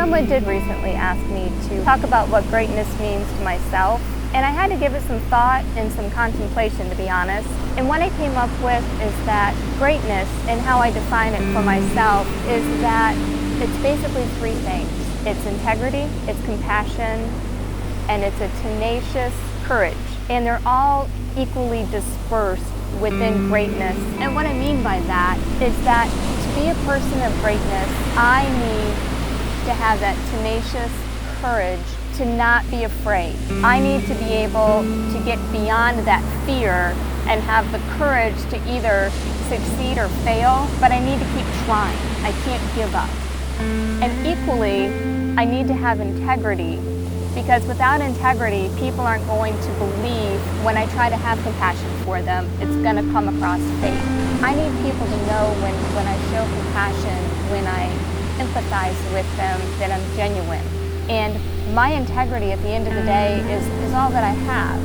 Someone did recently ask me to talk about what greatness means to myself, and I had to give it some thought and some contemplation, to be honest. And what I came up with is that greatness, and how I define it for myself, is that it's basically three things. It's integrity, it's compassion, and it's a tenacious courage. And they're all equally dispersed within greatness. And what I mean by that is that to be a person of greatness, I need to have that tenacious courage to not be afraid. I need to be able to get beyond that fear and have the courage to either succeed or fail, but I need to keep trying. I can't give up. And equally, I need to have integrity, because without integrity, people aren't going to believe when I try to have compassion for them, it's going to come across fake. I need people to know when I show compassion, when I empathize with them, that I'm genuine. And my integrity at the end of the day is all that I have.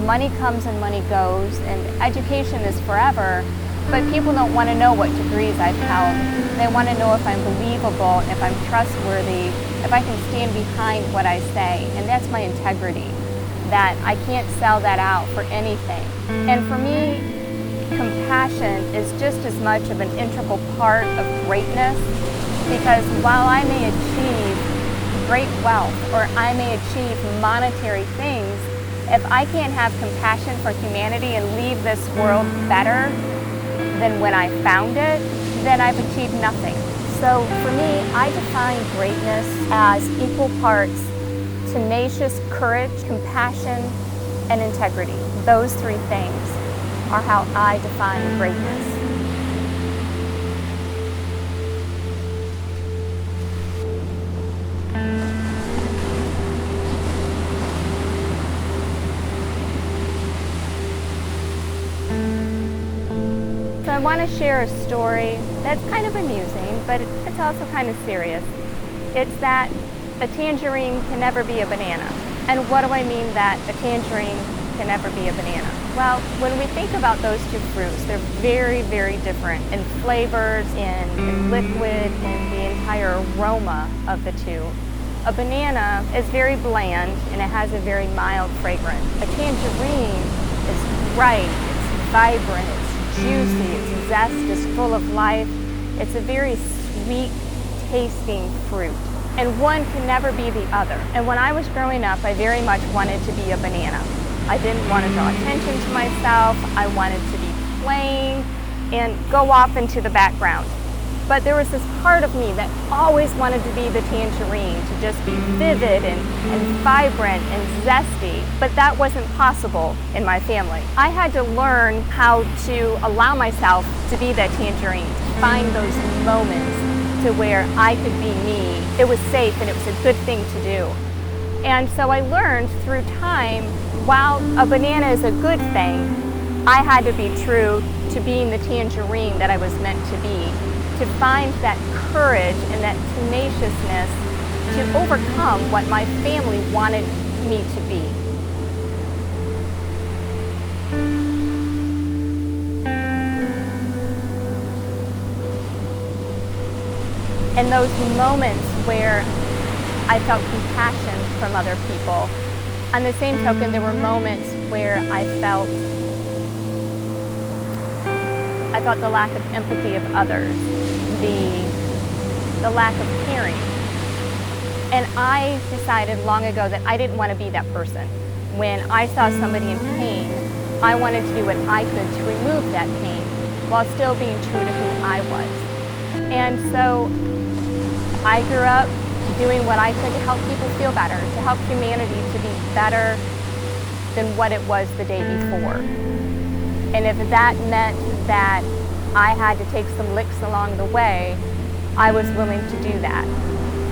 Money comes and money goes, and education is forever, but people don't want to know what degrees I've held. They want to know if I'm believable, if I'm trustworthy, if I can stand behind what I say. And that's my integrity, that I can't sell that out for anything. And for me, compassion is just as much of an integral part of greatness, because while I may achieve great wealth or I may achieve monetary things, if I can't have compassion for humanity and leave this world better than when I found it, then I've achieved nothing. So for me, I define greatness as equal parts tenacious courage, compassion, and integrity. Those three things are how I define greatness. So I want to share a story that's kind of amusing, but it's also kind of serious. It's that a tangerine can never be a banana. And what do I mean that a tangerine can never be a banana? Well, when we think about those two fruits, they're very, very different in flavors, in liquid, and the entire aroma of the two. A banana is very bland and it has a very mild fragrance. A tangerine is bright, it's vibrant, it's juicy, its zest is full of life. It's a very sweet tasting fruit. And one can never be the other. And when I was growing up, I very much wanted to be a banana. I didn't want to draw attention to myself. I wanted to be plain and go off into the background. But there was this part of me that always wanted to be the tangerine, to just be vivid and vibrant and zesty. But that wasn't possible in my family. I had to learn how to allow myself to be that tangerine, to find those moments to where I could be me. It was safe and it was a good thing to do. And so I learned through time, while a banana is a good thing, I had to be true to being the tangerine that I was meant to be, to find that courage and that tenaciousness to overcome what my family wanted me to be. And those moments where I felt compassion from other people. On the same token, there were moments where I felt the lack of empathy of others, the lack of caring. And I decided long ago that I didn't want to be that person. When I saw somebody in pain, I wanted to do what I could to remove that pain while still being true to who I was. And so I grew up doing what I could to help people feel better, to help humanity to be better than what it was the day before. And if that meant that I had to take some licks along the way, I was willing to do that.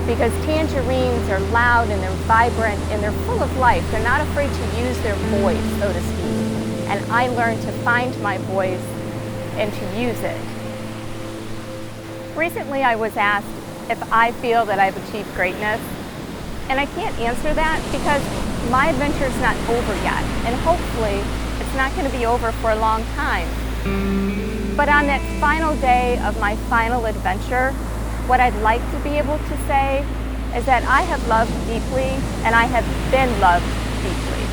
Because tangerines are loud and they're vibrant and they're full of life. They're not afraid to use their voice, so to speak. And I learned to find my voice and to use it. Recently I was asked if I feel that I've achieved greatness. And I can't answer that because my adventure's not over yet. And hopefully it's not going to be over for a long time. But on that final day of my final adventure, what I'd like to be able to say is that I have loved deeply and I have been loved deeply.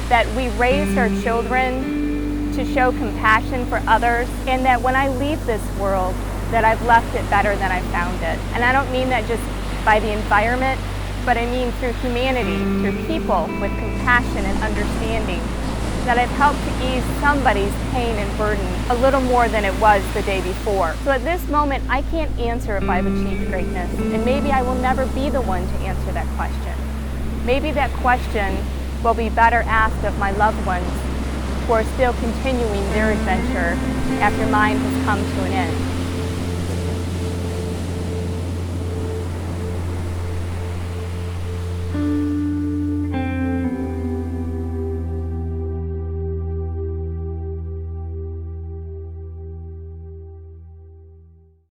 That we raised our children to show compassion for others, and that when I leave this world, that I've left it better than I found it. And I don't mean that just by the environment, but I mean through humanity, through people with compassion and understanding, that I've helped to ease somebody's pain and burden a little more than it was the day before. So at this moment, I can't answer if I've achieved greatness, and maybe I will never be the one to answer that question. Maybe that question will be better asked of my loved ones who are still continuing their adventure after mine has come to an end.